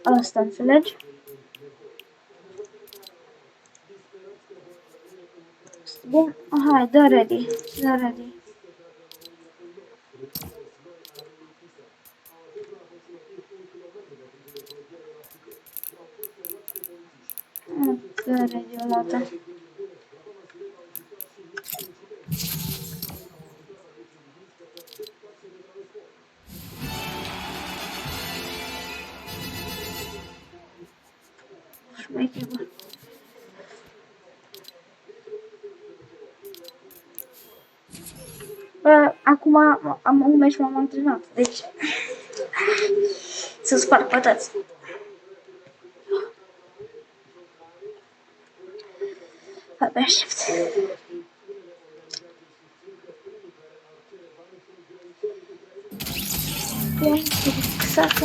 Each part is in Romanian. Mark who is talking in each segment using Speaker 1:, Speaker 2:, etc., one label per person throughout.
Speaker 1: Asta înțelegi? Bun, hai, dă ready, dă ready. Dă ready o dată. Șmecher, bă. Bă, acum am un meci m-am antrenat, deci să sparg pătați. Abia aștept. Bun, exact.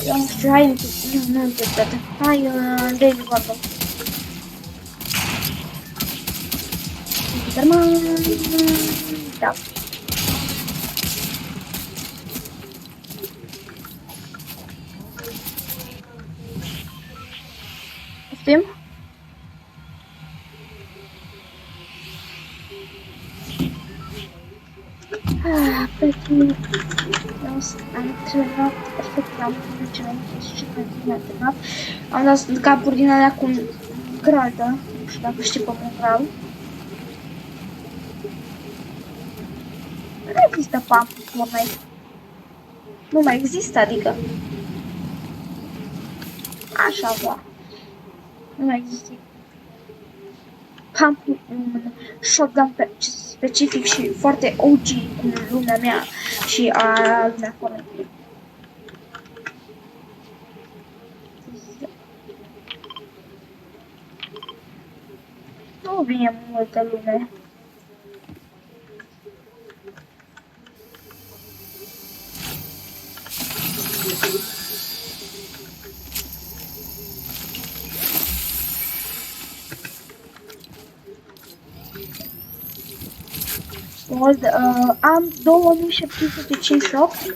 Speaker 1: Eu nu știu, hai, nu înțeleg. Hai, David Gordon. Da. Poftim? Pentru am antrenat perfect la mulțumesc și ce mai antrenat. Am dat capuri din alea cu gradă, nu știu dacă știi pe Mongrau. Nu există pump în Fortnite. Nu mai există, adică. Așa, da. Nu mai există. Pump un shotgun specific și foarte OG în lumea mea și a lumea Fortnite. Nu vine multă lume. Am 2758.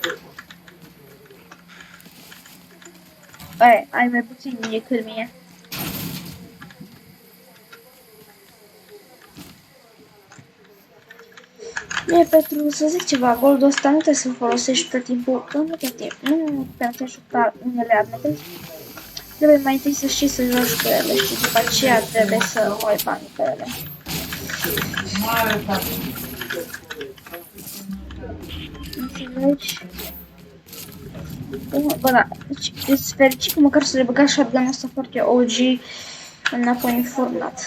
Speaker 1: Ai mai puțin decât mie. Bine, pentru să zic ceva, goldul ăsta nu trebuie să-l folosești tot timpul, nu pentru a juca unele arme, trebuie mai întâi să știi să joci cu ele și după aceea trebuie să ai bani pe ele. Înțelegi? Bă, da, deci îți fericit că măcar să le băga shotgun-ul ăsta foarte OG înapoi în Fortnite.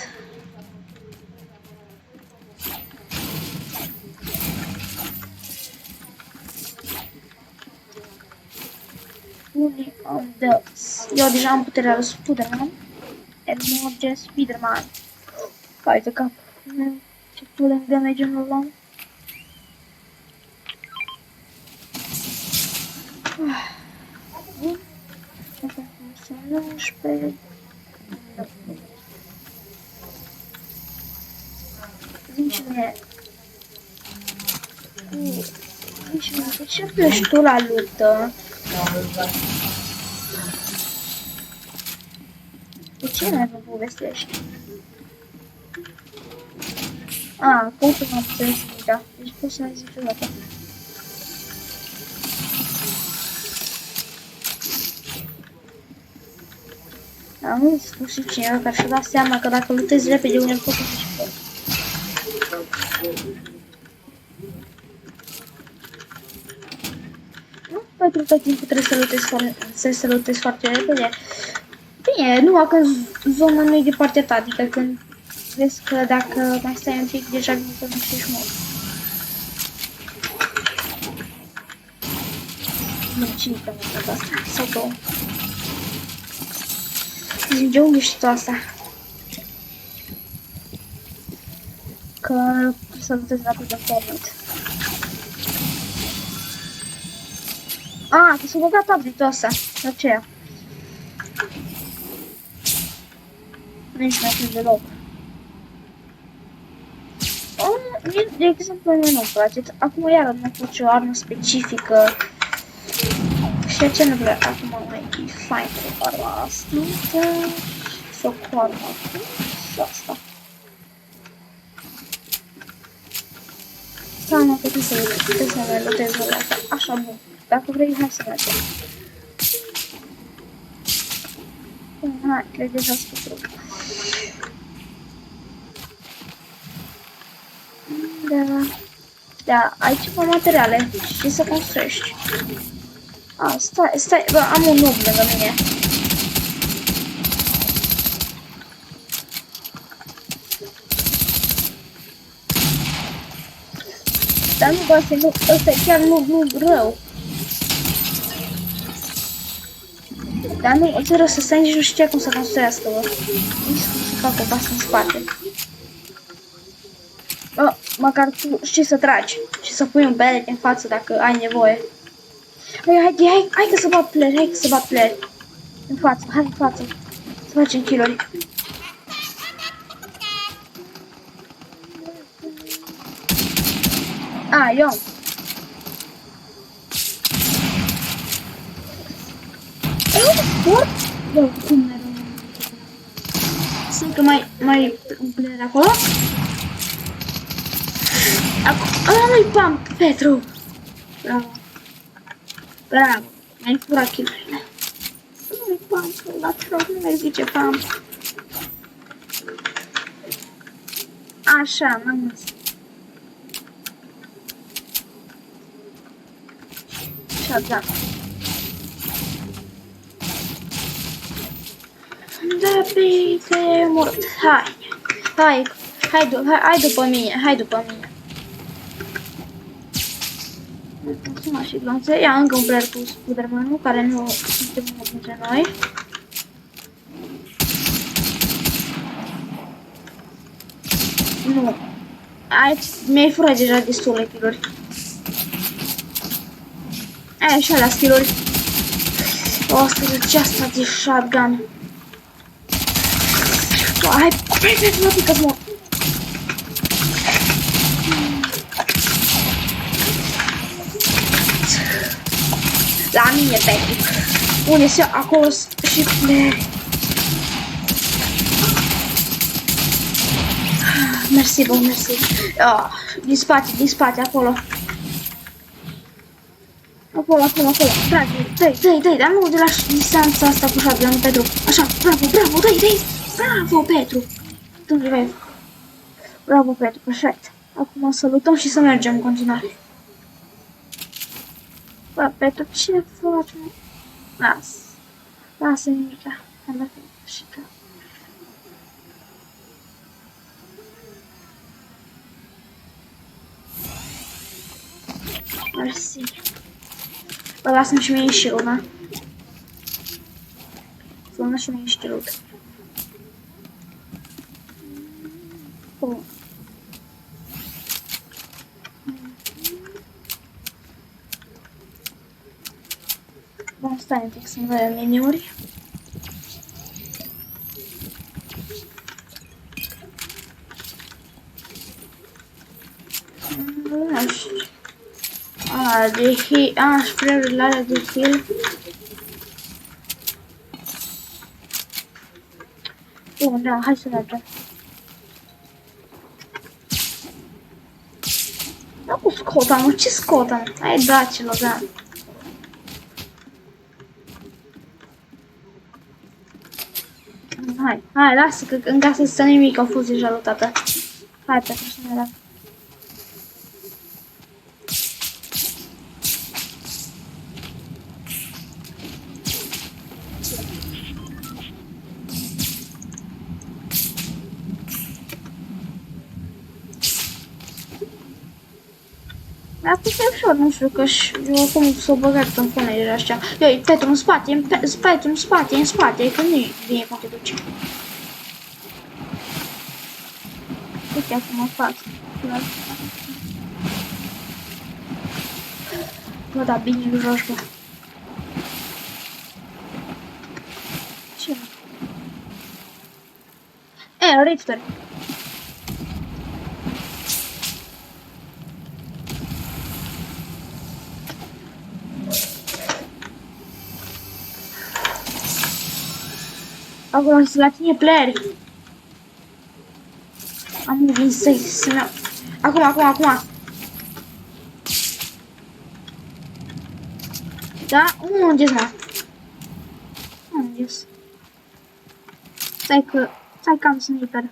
Speaker 1: Eu deja am puterea lui Spiderman. Merge Spiderman. Hai de cap. Ce putem damage în ăla. Bun. Asta să 19. Zici mie. Zici mie, de ce pleci tu la luptă? De ce mai mă povestești? Cum să mă înțelegi, da? Deci poți să-mi zici o dată. Nu în sfârșit cineva care și-a dat seama că dacă luptezi repede unele poți să zici pe. Nu pentru tot timpul trebuie să luptezi foarte repede. Bine, numai că zona nu e de partea ta, adică când vezi că dacă mai stai un pic, deja vine să nu știi mult. Nu, cine te-a mâncat asta? Sau două? Zici, de unde știi tu asta? Că trebuie să luptezi rapid de Fortnite. Că s-a băgat update-ul ăsta, de aceea. Nici mai fi deloc. De exemplu, mie nu-mi place. Acum iară mi-a face o armă specifică. Și ce nu vreau acum mai fain cu arma asta, sau cu arma asta. Stai, mă, că trebuie să ne lotez la asta. Așa, bun. Dacă vrei, hai să mergem. Hai, cred deja spus. Da, ai ceva materiale și să construiești. Stai, bă, am un noob lângă mine. Dar nu, bă, ăsta e chiar noob rău. Dar nu, îți rău să stai, nici nu știa cum să construiască, bă. Nici cum să fac o pasă în spate. Bă, măcar tu știi să tragi și să pui un perete în față dacă ai nevoie. Hai că să bat player, în față, hai în față. Să facem kill-uri. Eu. Sport? Bă, cum mereu? Sunt că mai un player acolo? Nu-i pump, Petru! Bravo, mi-ai furat kill-urile. Nu-i pump, la troc, nu mai zice pump. Așa, m-am zis. Așa, da. Da, bine, mort. Hai după mine. Consuma și glonțe. Ia încă un player cu Spiderman-ul, care nu suntem mult dintre noi. Nu. Mi-ai furat deja destule kill-uri. Și alea skill-uri. Ce asta de shotgun. Hai, nu pică-ți mort. La mine, Patrick. Unde se acolo și player. Mersi, bă, mersi. Din spate, acolo. Acolo. Dai, dar nu de la distanța asta cu shotgun, Petru. Așa, bravo, dai. Bravo, Petru. Bravo, Petru, perfect. Acum să luptăm și să mergem în continuare. Bă, Petru, ce faci, mă? Lasă nimica. Am dat și că... Mersi. Bă, lasă-mi și mie shield, da? Să-mi și mie shield. Bun. Bun, stai un pic să-mi vedem meniuri. Nu știu. De heal. Spray-urile alea de heal. Bun, da, hai să mergem. Da, cu Scota, mă, ce Scota? Hai, dracilor, da. Hai, lasă, că în casă stă nimic, au fost deja luptată. Hai, pe să ne dăm. Dar putea ușor, nu știu, că eu acum s-o băgat în punere așa. Ei, Petru, în spate, că nu-i bine cum te duce. Uite acum în față. Bă, da, bine îl joci, bă. Ce? Rifter. Acolo sunt la tine playeri. Am moving să ne... Acum. Da? Unde-s, mă? Unde-s? Stai că am sniper.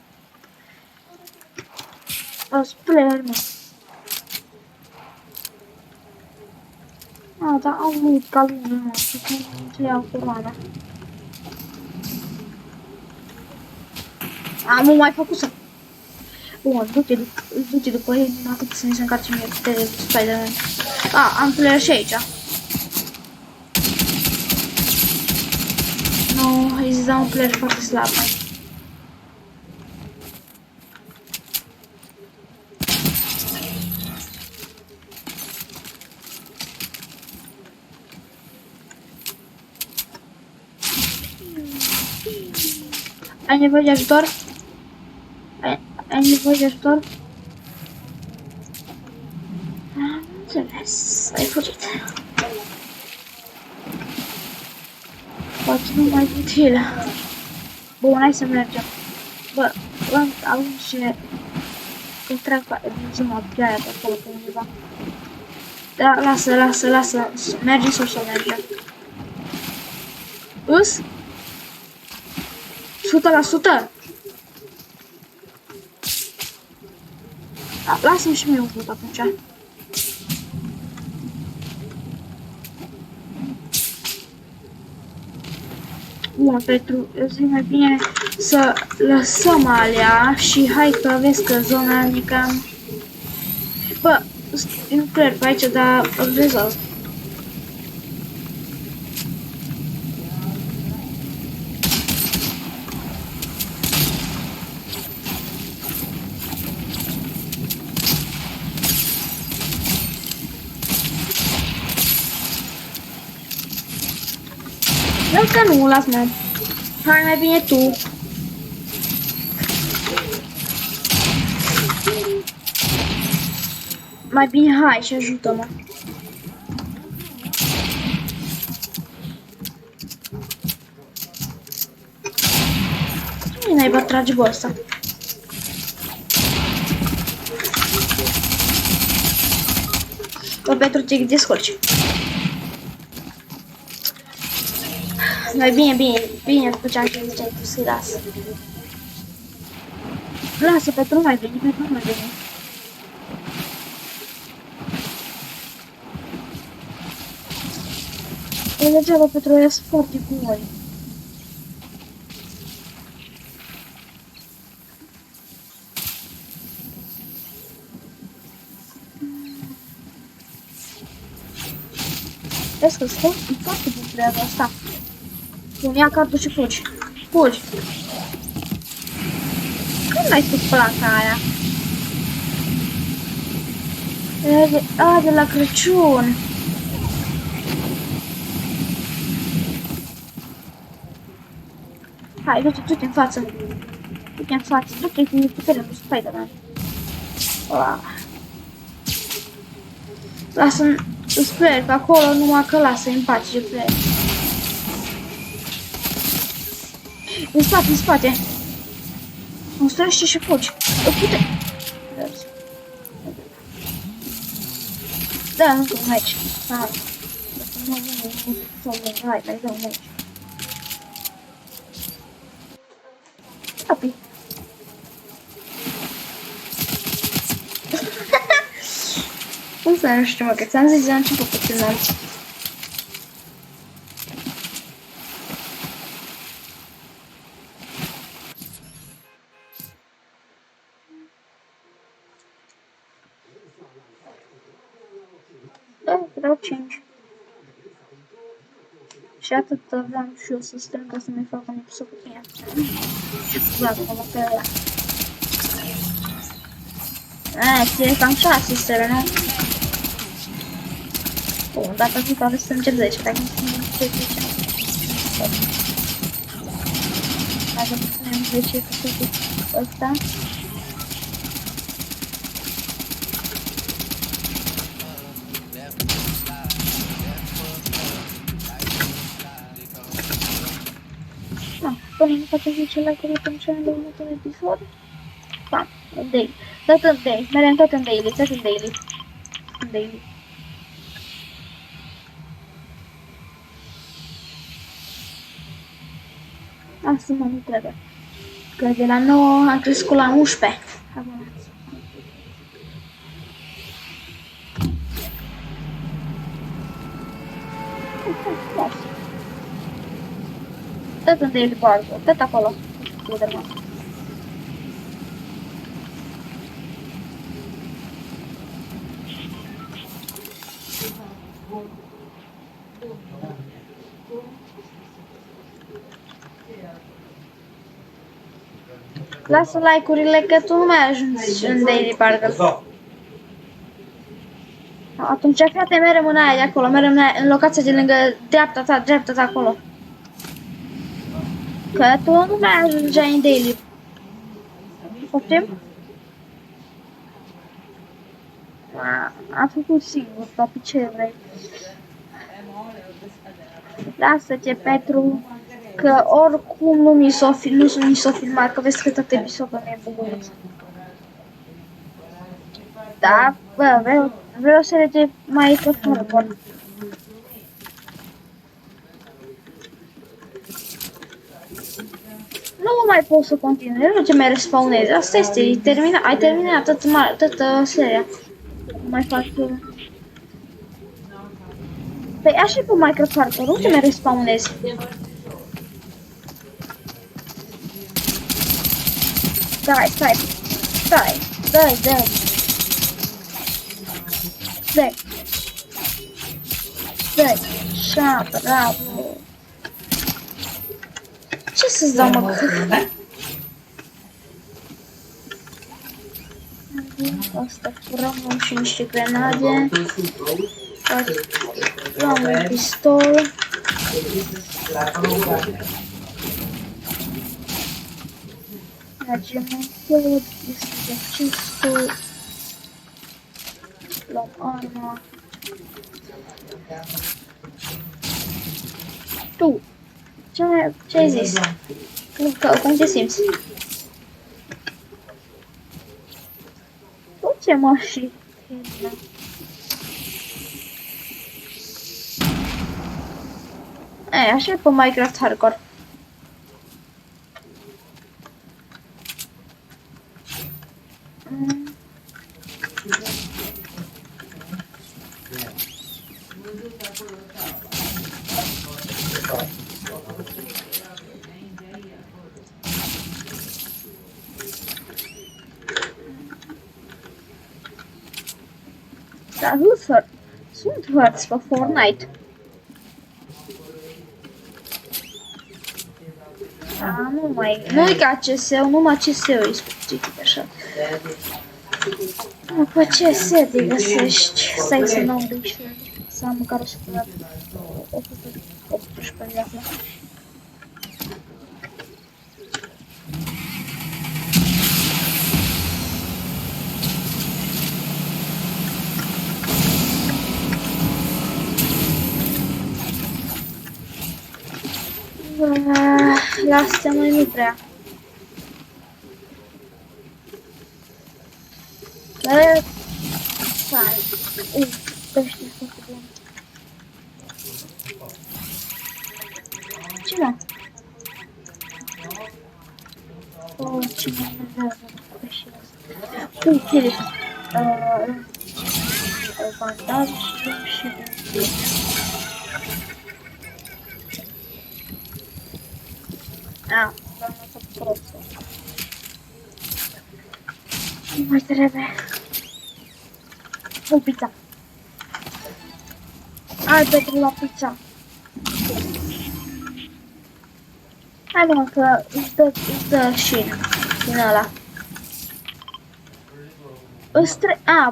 Speaker 1: O player, mă. Da, au murit ca lumea, mă. Și cum se iau coroana. Am mai făcut să... Bun, du-te după ei, numai cât să ne se încarce mie putere Spider-Man. Am player și aici. Nu, hai să dau un player foarte slab. Ai nevoie de ajutor? Ai nevoie de ajutor? Am înțeles, ai fugit. Poate nu mai utilă. Bun, hai să mergem. Bă, am și... Când trec din zona de aia pe acolo, pe undeva. Da, lasă. Mergem sau să mergem? Us? 100%! Da, lasă-mi și mie un punct atunci. Bun, Petru, eu zic mai bine să lăsăm alea și hai că vezi că zona e cam... Bă, nu plec pe aici, dar îl rezolv. Că nu, lasă-mă. Hai mai bine tu. Mai bine hai și ajută-mă. Cine naiba trage bă ăsta? Bă, Petru, te descurci. Mai bine făceam ce ziceai tu să-i lasă. Lasă, Petru, nu mai veni. E degeaba, Petru, ea sunt foarte buni. Vezi că sunt foarte bun treaba asta. Bun, ia cardul și fugi. Fugi. Când ai spus planca aia? De la Crăciun. Hai, du-te în față. Du-te cu puterea lui Spider-Man. Lasă-mi, sper că acolo numai că lasă în pace, sper. În spate. Construiește și fugi. Uite. Da, nu sunt aici. Hai. Hai, mai dăm aici. Api. Cum să nu știu, mă, că ți-am zis de la început că ți-l lanț. Da, vreau 5. Și atât vreau și eu să strâng ca să mi fac un episod cu tine. Și cu Vlad, mă pe ăla. Ție cam 6 stele, nu? Bun, dacă zic că aveți să încep 10, dacă nu încep 10. Dacă punem 10 cu totul ăsta. Până nu facem 10 like-uri pentru cel de următor episod. Bam, în daily. Tot în daily, merem tot în daily, tot în daily. În daily. Asta mă, nu trebuie. Că de la 9 am crescut la 11. Abonați. Tot în daily barco, tot acolo. Lasă like-urile că tu nu mai ajungi în daily bargain. Atunci, frate, merem în aia de acolo, merem în locația de lângă dreapta ta acolo. Că tu nu mai ajungeai în daily. Poftim? Am făcut singur, papi, ce vrei. Lasă-te, Petru, că oricum nu mi s-o filmat, că vezi că tot episodul mi-e bugurit. Da, bă, vreau să le mai tot hardcore. Nu mai pot să continui, nu ce mai respawnezi. Asta este, ai terminat toată seria. Nu mai fac... Păi așa e pe Minecraft Hardcore, nu ce mai respawnezi. Stai, dai, așa, bravo. Ce să-ți dau, mă? Asta furăm și niște grenade. Luăm un pistol. Mergem în pod, deschidem chestul. Luăm arma. Tu, ce ai zis? Cum te simți? Tu ce mă și... Așa e pe Minecraft Hardcore. Da, sunt hărți pe Fortnite. Da, nu-i ca CS-ul, numai CS-ul e scutit așa. Pe CS te găsești, stai să nu am și să am măcar o secundă. 18 de acum. Lasă-mă, nu prea. Stai. Pește foarte bun. Ce mă? Ce mă mergează pește ăsta. Uite, bandaj și... Doamna tot prostul. Nu mai trebuie. O pizza. Hai, Petru, la pizza. Hai, mă, că îți dă și din ăla.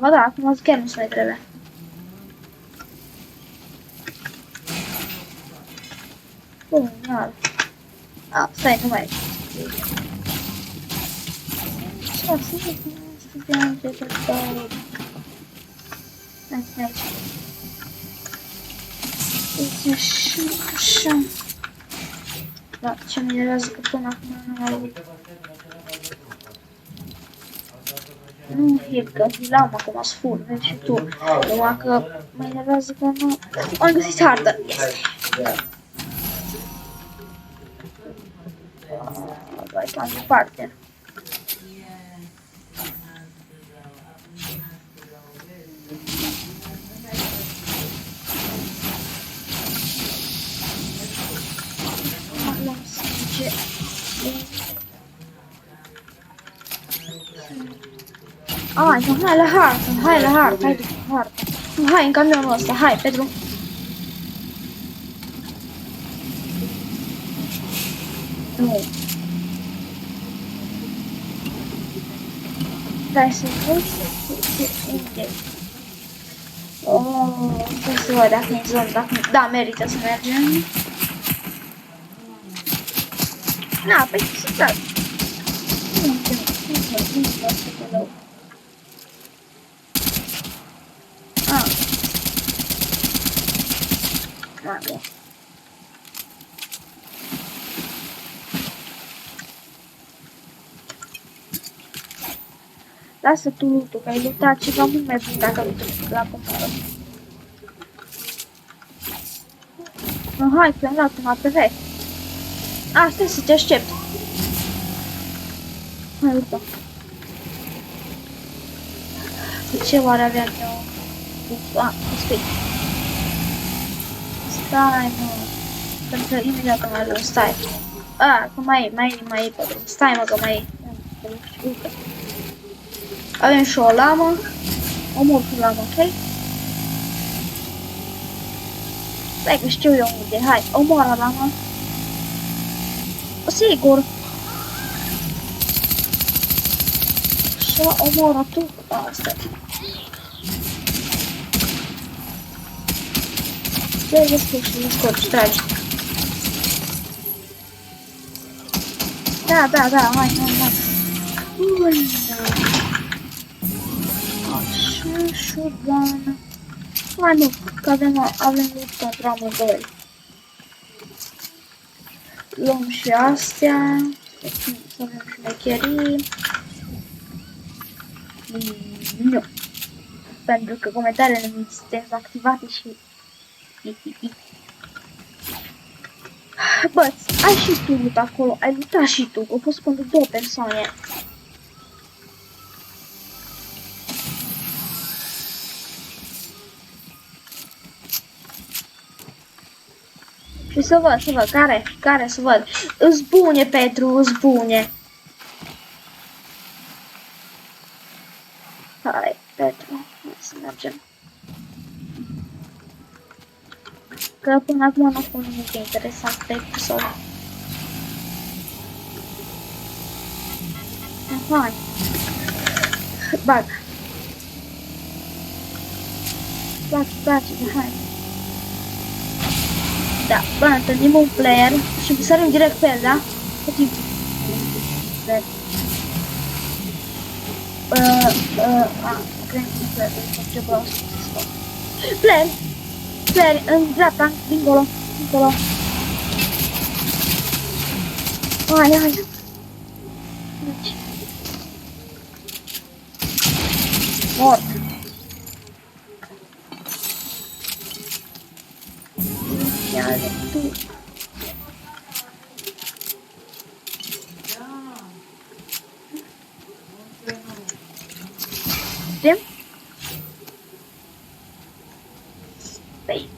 Speaker 1: Ba da, acum chiar nu se mai trebuie. Bun, n-are. Stai, nu mai e. Ce-a să studiam de tot două. Hai, uite, așa. Da, ce minerează că până acum nu am avut. Nu e că hilam acum sfur, vezi și tu. Numai că mă enervează că nu... Am găsit hartă. Este! Hai cam departe. Luăm sânge. Hai la hartă, hai la hartă, hai la hartă. Hai în camionul ăsta, hai, Petru. Nu. Dai să văd unde. Trebuie să văd dacă e în zonă, dacă... Da, merită să mergem. Na, păi să da. Nu. Vale. Lasă tu lutul, că ai lutat ceva mult mai bun dacă lutul la comară. Hai, că am luat un APV. Stai să te aștept. Hai, urcă. De ce oare aveam eu? Stai. Stai, nu. Pentru că imediat am mai luat, stai. Că mai e pe drum. Stai, mă, că mai e. Urcă. Avem și o lamă. Omor cu lamă, ok? Stai că știu eu unde. Hai, omoară lama. Sigur. Așa, omoară tu. Stai. Stai, le scorci, tragi. Da, hai. Ui, da. Așa, șurbană. Hai, nu, că avem lut pentru amândoi. Luăm și astea. Să avem șmecherii. Nu. Pentru că comentariile nu sunt dezactivate și... Bă, ai și tu lut acolo. Ai lutat și tu, că a fost pentru 2 persoane. Și să văd, care să văd. Îți bune, Petru, îți bune. Hai, Petru, hai să mergem. Că până acum nu a fost nimic interesant pe episod. Hai. Bag. Place, hai. Da, bă, întâlnim un player și sărim direct pe el, da? Cred că ce vreau să stop. Player, în dreapta, dincolo. Hai. Deci. Mort. Iar tu. Vedem? Păi,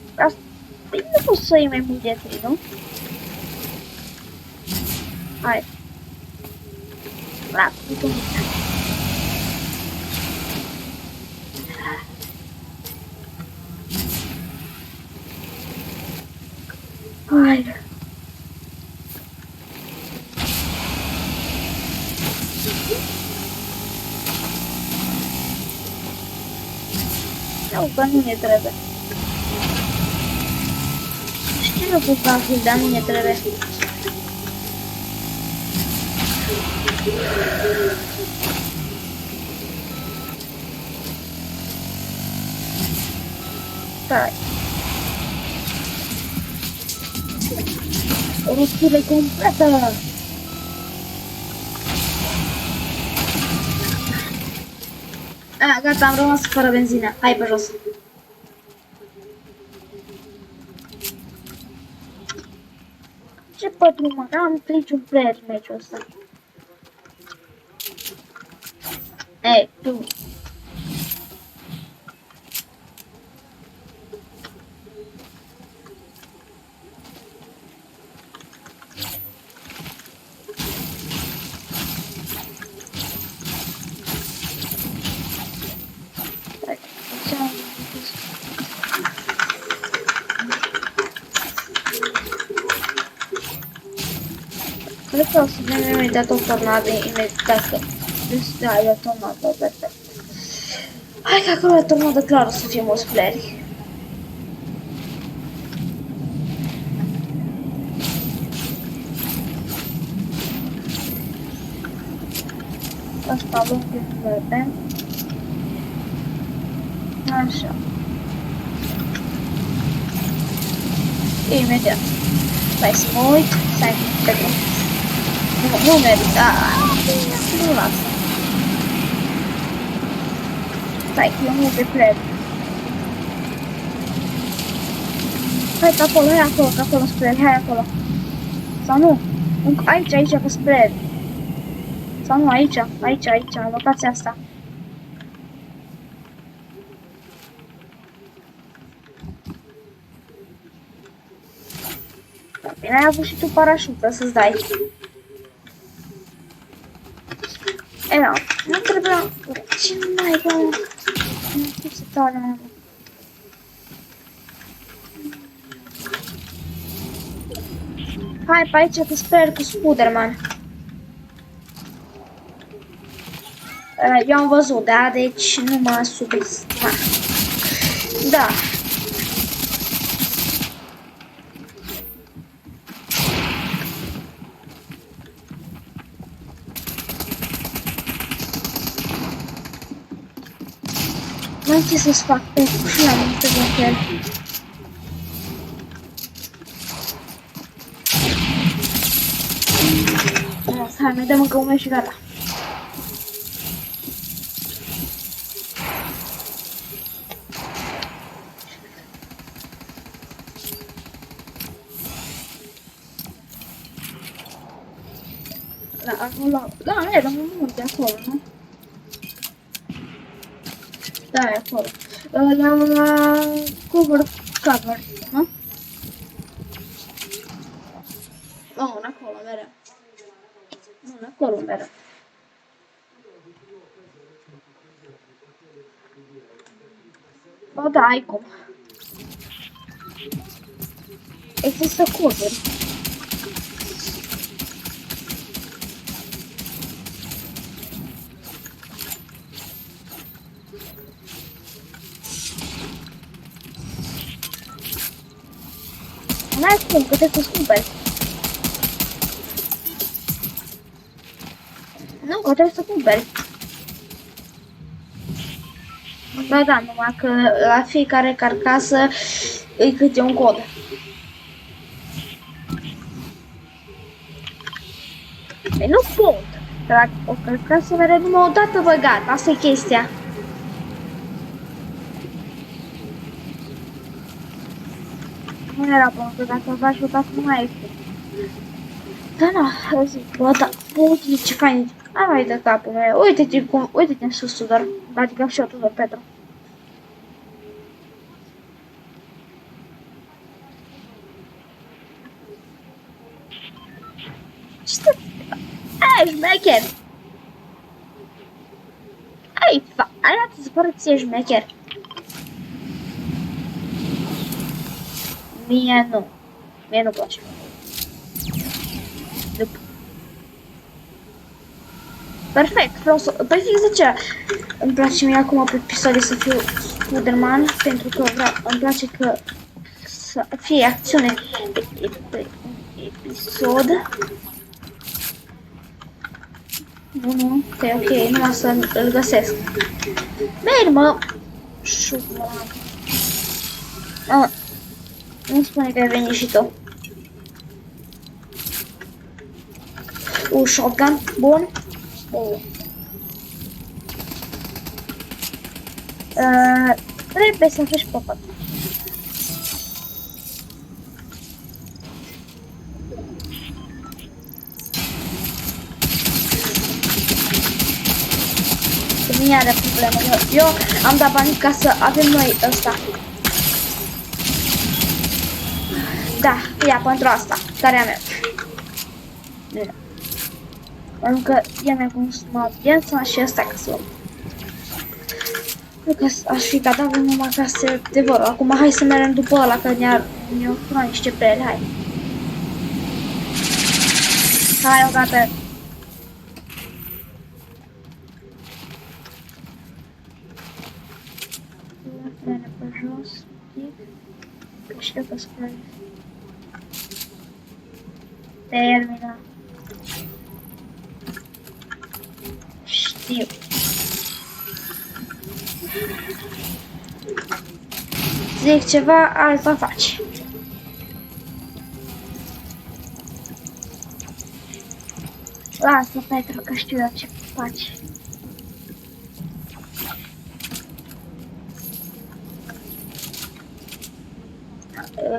Speaker 1: nu poți să iei mai mult de 3, nu? Hai. Lasă, uite. Hai. Nu, că nu ne trebuie. Știu eu cu calcul, dar nu ne trebuie. Stai. Rupture completă! Gata, am rămas fără benzină. Hai pe jos. Ce pătru, mă? N-am niciun player meciul ăsta. Ei, tu. Cred că o să vedem imediat o tornadă, imediat că... Deci, da, e o tornadă, perfect. Hai că acolo e tornadă, clar o să fie mulți playeri. Asta luăm cu verde. Așa. Imediat. Stai să mă uit. Stai, Pedro. Nu merita. Nu lasă. Stai, eu nu de plec. Hai că acolo, hai acolo, că acolo spre el, hai acolo. Sau nu? Aici, aici, că spre el. Sau nu, aici, aici, aici, în locația asta. Bine, ai avut și tu parașută să-ți dai. Era, nu trebuia... Ce mai bă? Nu știu să dau la mână. Hai pe aici că sper cu Spiderman. Eu am văzut, da? Deci nu mă subestima. Da. Mai ce să-ți fac pe și la multe de el. Hai, mai dăm încă un meci și gata. Acolo, da, era un munte acolo, nu? Da, e acolo. Le-am la cover, nu? Nu, acolo, mereu. Nu, acolo, mereu. O, da, ai cum. Există coduri. N-ai cum, că te cumperi. Nu, că trebuie să cumperi. Da, da, numai că la fiecare carcasă îi câte un cod. Păi nu pot. La o carcasă mere numai o dată băgat. Asta e chestia. Nu era bun, că dacă v-aș vota nu mai este. Da, nu, zic, bă, da, uite ce fain. Hai mai de capul meu, uite-te cum, uite-te în sus, Tudor. Adică și eu, Tudor, Petru. Ce ai, șmecher! Ai, aia ți se pare ție șmecher. Mie nu. Mie nu place. Perfect, vreau să... Păi fix de ce îmi place mie acum pe episoade să fiu Spiderman, pentru că vreau, îmi place că să fie acțiune pe episod. Nu, că e ok, numai să îl găsesc. Merg, mă! Șup, nu spune că ai venit și tu. Shotgun. Bun. Bun. Trebuie să faci pe pat. Nu are problemă. Eu am dat bani ca să avem noi ăsta. Da, ia pentru asta, care e a mea. Pentru că ea mi-a consumat viața și asta ca să... Nu că aș fi cadavrul numai ca să te vor. Acum hai să mergem după ăla, că ne-a furat niște pele, hai. Hai, o dată. Frene pe jos, că știu că spre... Termina. Știu. Zic ceva, alta faci. Lasă, Petru, că știu eu ce faci.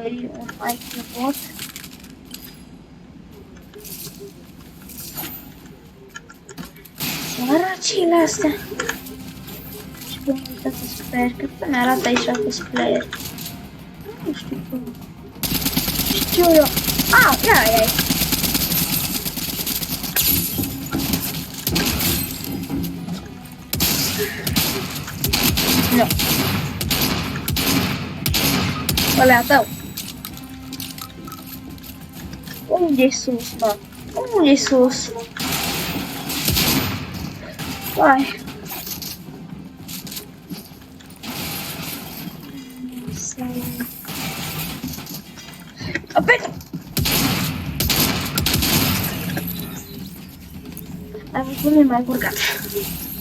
Speaker 1: E un IQ bot. Săracile astea. Și pe uitat să player, cred că mi-arată aici pe player. Nu știu cum. Știu eu. Ah, ia. Nu. Ăla tău. Unde-i sus, mă? Unde-i sus? Hai. Petru! Am văzut mai curcat.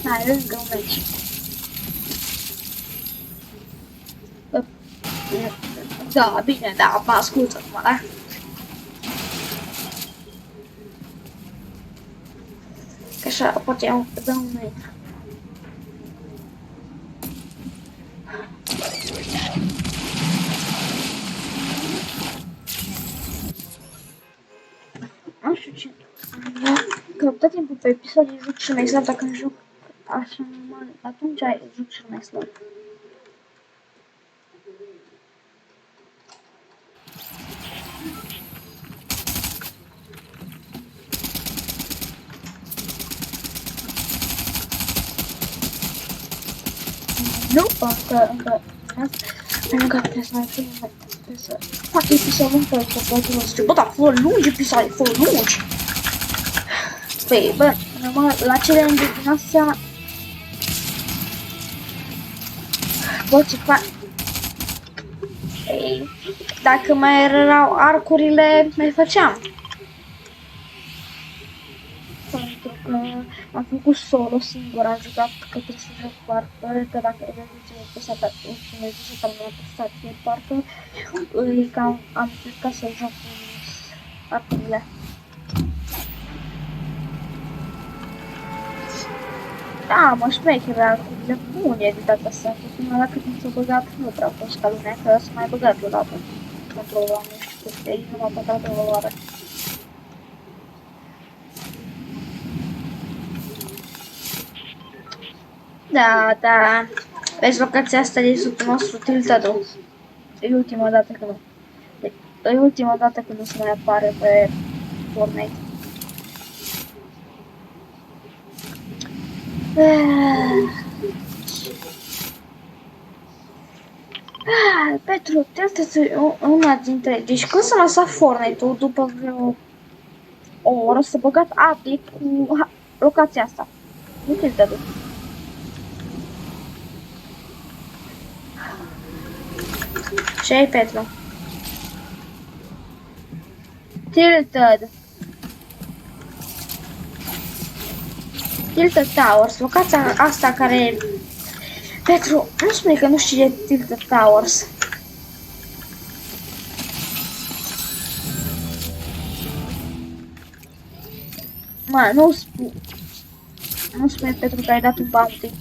Speaker 1: Hai, let's go, mergi. Da, bine, da, mă ascultă acum, da? Că așa, poate iau, dau un nu știu ce. Că tot timpul pe episoade joc cel mai slab, dacă îmi joc așa normal, atunci joc cel mai slab. Nu, încă trebuie să mai film, trebuie să fac episodul ăsta, să zic, bă, dar fă lungi episoade, fă lungi. Păi, bă, numai la challenge din astea, bă, ce fac? Păi, dacă mai erau arcurile, mai făceam. Pentru că am făcut solo singur, am jucat că trebuie să joc parcă, că dacă evoluție pe sata, ultimele 10 am apăsat fie parcă, îi cam am încercat să joc arcurile. Da, mă, șmecheră arcurile bune de data asta, că prima dată când s-a băgat nu prea a fost ca lumea, că s-a mai băgat odată pentru o nu știu câte, aici nu m-a băgat o oară. Da, da. Vezi locația asta de sub nostru tiltătul. E ultima dată că nu. E ultima dată când nu se mai apare pe Fortnite. Petru, tiltătul una dintre... Deci când s-a lăsat Fortnite-ul după vreo o oră, s-a băgat update cu locația asta. Nu tiltătul. Ce ai, Petru? Tilted. Tilted Towers. Locația asta care... Petru, nu spune că nu știi de Tilted Towers. Ma non spune Petru că ai dat un bounty.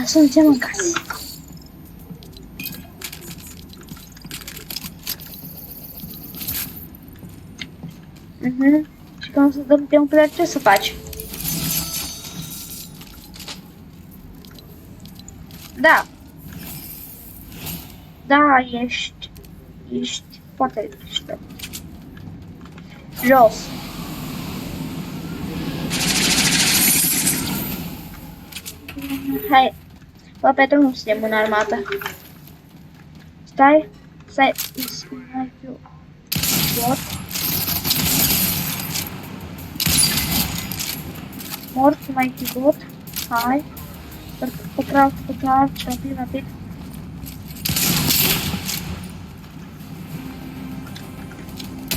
Speaker 1: Suntem în casă. Și când să dăm pe un player, ce să faci? Da. Da, ești foarte deștept. Jos. Hai. Bă, Petru, nu suntem în armată. Stai. What? Mort, Mighty Bot. Hai. Pătrat, rapid.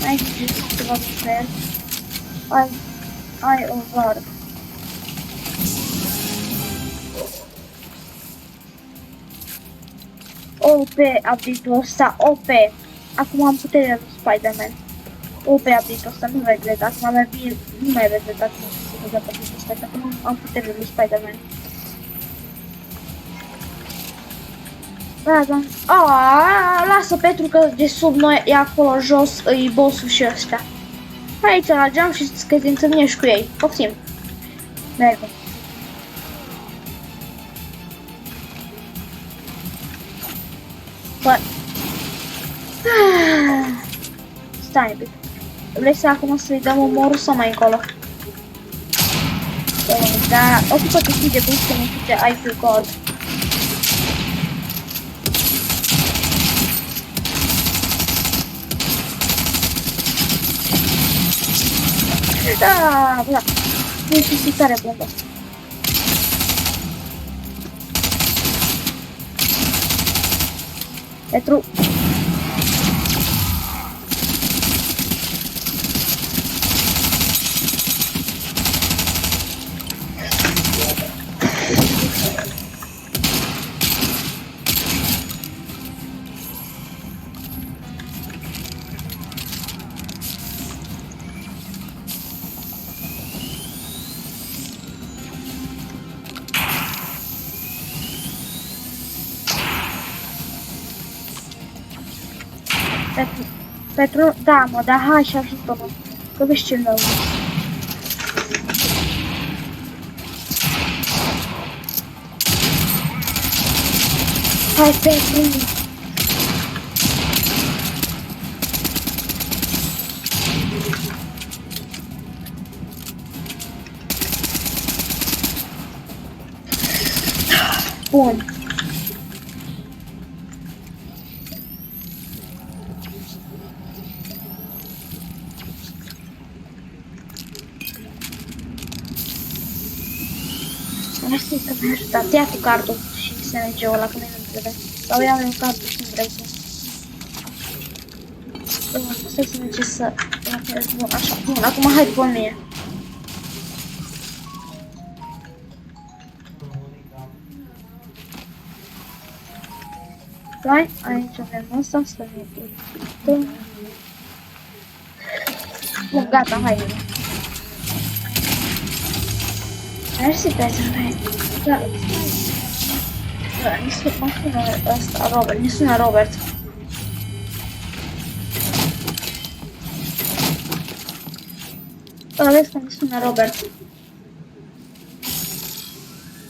Speaker 1: Ai zis ceva despre el. Ai o vară. OP update-ul ăsta, OP. Acum am puterea lui Spider-Man. OP update-ul ăsta, nu regret. Acum mai bine, nu mai regretat să se update-ul ăsta. Acum am puterea lui Spider-Man. Da. Lasă Petru că de sub noi e acolo jos, e boss-ul și ăsta. Hai aici la geam și că te întâlnești cu ei. Poftim. Mergem. Bă. Stai un pic. Vrei să acum să-i dăm omorul sau mai încolo? Da, ocupă-te și de boost, că nu știu ce ai pe god. Da. Nu știu ce tare bombă. Petru. Petru, da, mă, dar hai și ajută-mă, că vezi ce rău. Hai, Petru! Bun. Mersi că mi-ai ajutat. Ia tu cardul și SNG-ul ăla, că mie nu-mi trebuie. Sau ia eu cardul și nu vrei să. Stai să merge să... Bun, așa. Bun, acum hai după mine. Stai, aici avem ăsta, să ne uităm. Bun, gata, hai. Mersi, Petru, da. Da, mă sună ăsta, Robert, ne sună Robert. Da, vezi că ne sună Robert.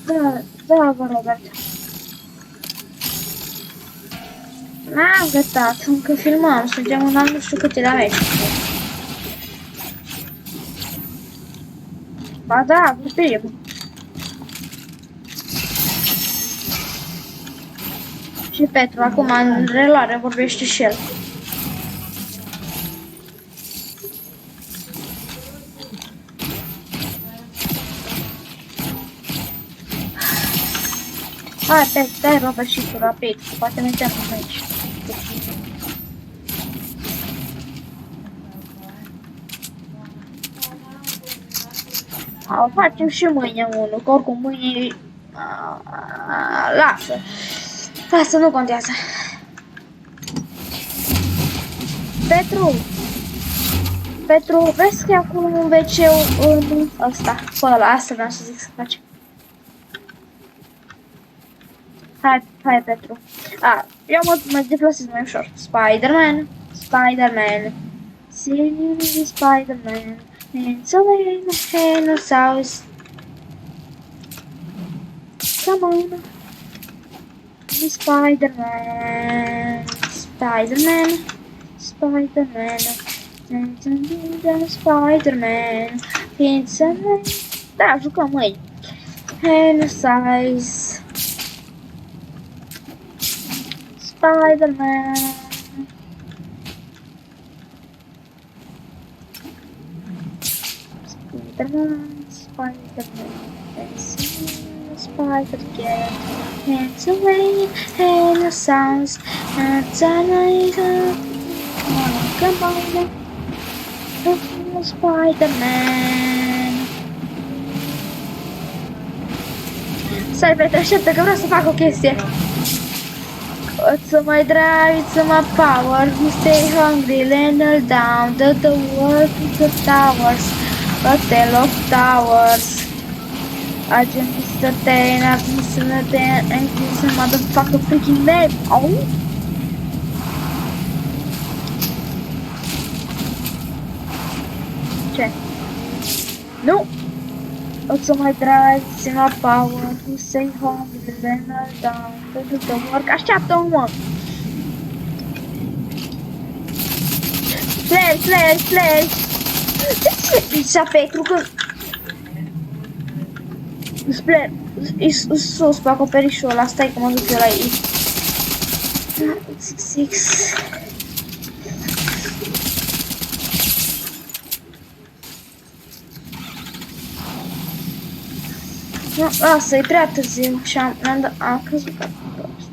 Speaker 1: Da, bă, Robert. N-am gătat, încă filmăm, suntem în an nu știu câte la meci. Ba da, vorbim. Și Petru, acum în relare vorbește și el. Hai, Petru, dai Robert și tu rapid, poate mergem aici. O facem și mâine unul, că oricum mâine... Lasă, nu contează. Petru, vezi că e acolo un WC în ăsta, pe ăla, asta vreau să zic să faci. Hai, Petru. Eu mă deplasez mai ușor. Spider-Man. See Spider-Man. It's a Dinosaurus. Come on. Spider-Man. Spider-Man. It's a... Da, jucăm, măi. Dinosaurus. Spider-Man. Spider-Man, hands away, and the sounds, and come on, Spider-Man. Stai, Petre, așteaptă că vreau să fac o chestie. What's my drive, it's my power, we stay hungry, land all down, the world with the towers, a tale of towers. Agent Mr. Ten, Mr. Ten, and this motherfucker freaking name. Oh! Ce? Nu! What's my drive, it's my power, we stay hungry, land all down, the world. Așteaptă-mă, mă! Flash! De ce zicea Petru că... Spler, e sus pe acoperișul ăla, stai că mă duc eu la ei. 6. Nu, lasă, e prea târziu și am crezut că prost.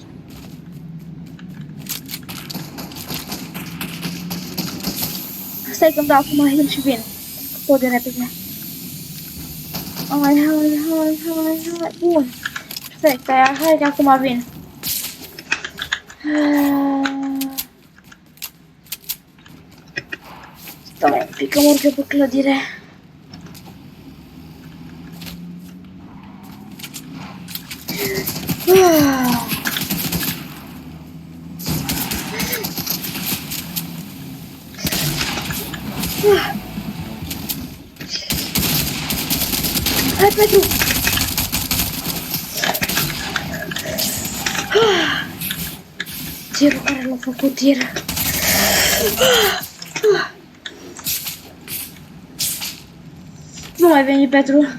Speaker 1: Stai că-mi dau acum heal și vin. Pot de repede. Hai. Bun. Perfect, hai că acum vin. Stai un pic că mă urc eu pe clădire. Hai, Petru! Tirul care l-a făcut tir. Nu mai veni, Petru.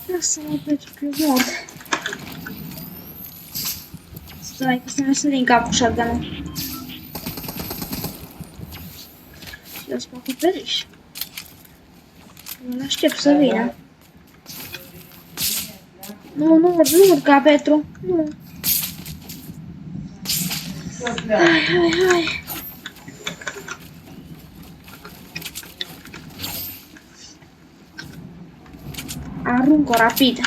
Speaker 1: Lasă-mă, Petru, că eu mor. Stai, că să-mi sări în capul shotgun-ul. Și eu sunt pe acoperiș. Nu aștept să vină. Nu urca, Petru. Nu. Hai. Arunc-o rapid.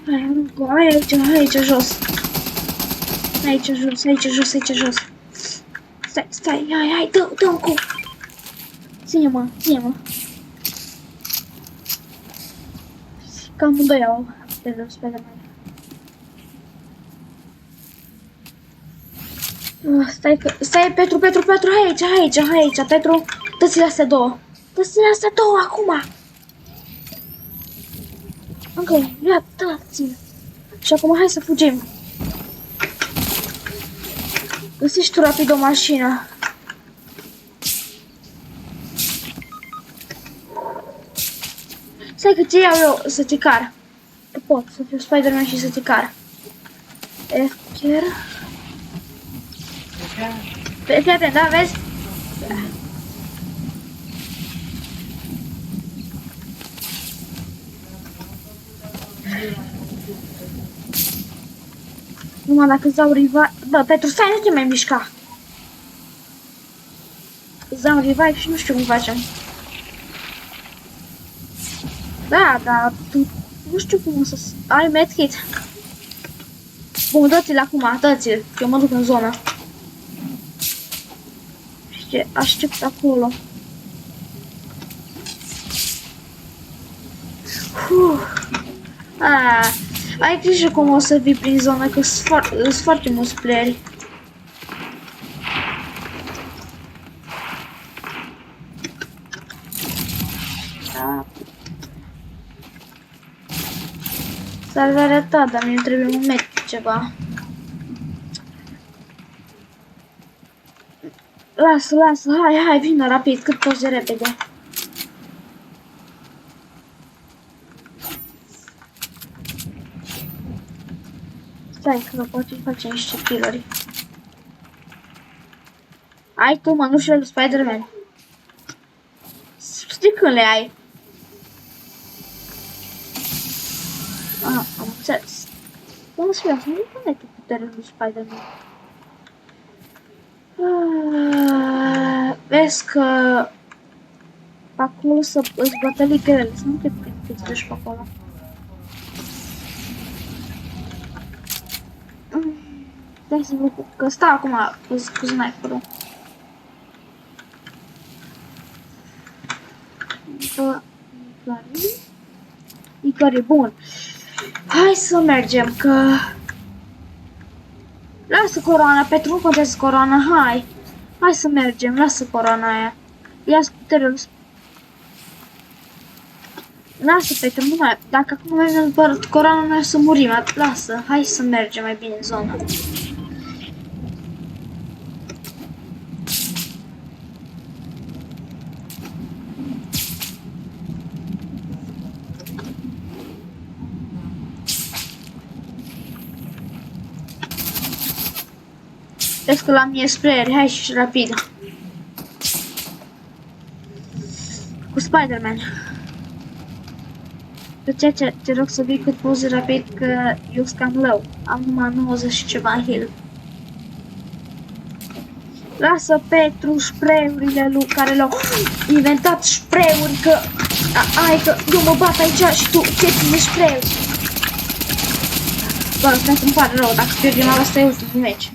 Speaker 1: Hai, arunc-o. Aici jos. Aici jos. Stai, hai, dă-mi cu. Ține-mă. Că amândoi au Spider-Man. Stai, Petru, aici, Petru. Dă-ți-le astea două acum. Încă, ia, dați-le. Și acum hai să fugim. Găsești tu rapid o mașină. Stai că ți iau eu să te car. Că pot să fiu Spider-Man și să te car. F-Care. Fii atent, da, vezi? Numai dacă îți dau revive... Bă, Petru, stai, nu te mai mișca. Îți dau revive și nu știu cum facem. Da, dar tu nu știu cum o să... Ai medkit? Bun, dă-ți-l acum, dă-ți-l. Eu mă duc în zonă. Și aștept acolo. Ai grijă cum o să vii prin zonă, că sunt foarte mulți playeri. Da. Salvarea ta, dar mie trebuie un medic ceva. Lasă, hai, vină rapid, cât poți de repede. Stai, că poate facem niște kill-uri. Ai tu mănușile lui Spider-Man. Știi când le ai? Am înțeles. Cum să fie, nu pune tu puterea lui Spider-Man. Vezi că acolo să îți bătălii grele, să nu te duci pe acolo. Stai să văd că stau acum cu sniperul. Icari, bun. Hai să mergem, că... Lasă coroana, Petru, nu contează coroana, hai. Hai să mergem, lasă coroana aia. Ia-ți puterea. Lasă, Petru, nu mai... Dacă acum mergem după coroana, noi o să murim. Lasă, hai să mergem mai bine în zonă. Vezi că la mine spray, hai și rapid. Cu Spider-Man. Pe ceea ce te rog să vii cât poți rapid, că eu sunt cam low. Am numai 90 și ceva în heal. Lasă Petru spray-urile lui care le-au inventat spray-uri, că... Ai că eu mă bat aici și tu ce ține spray-uri. Bă, stai că-mi pare rău, dacă pierdem asta e ultimul meci.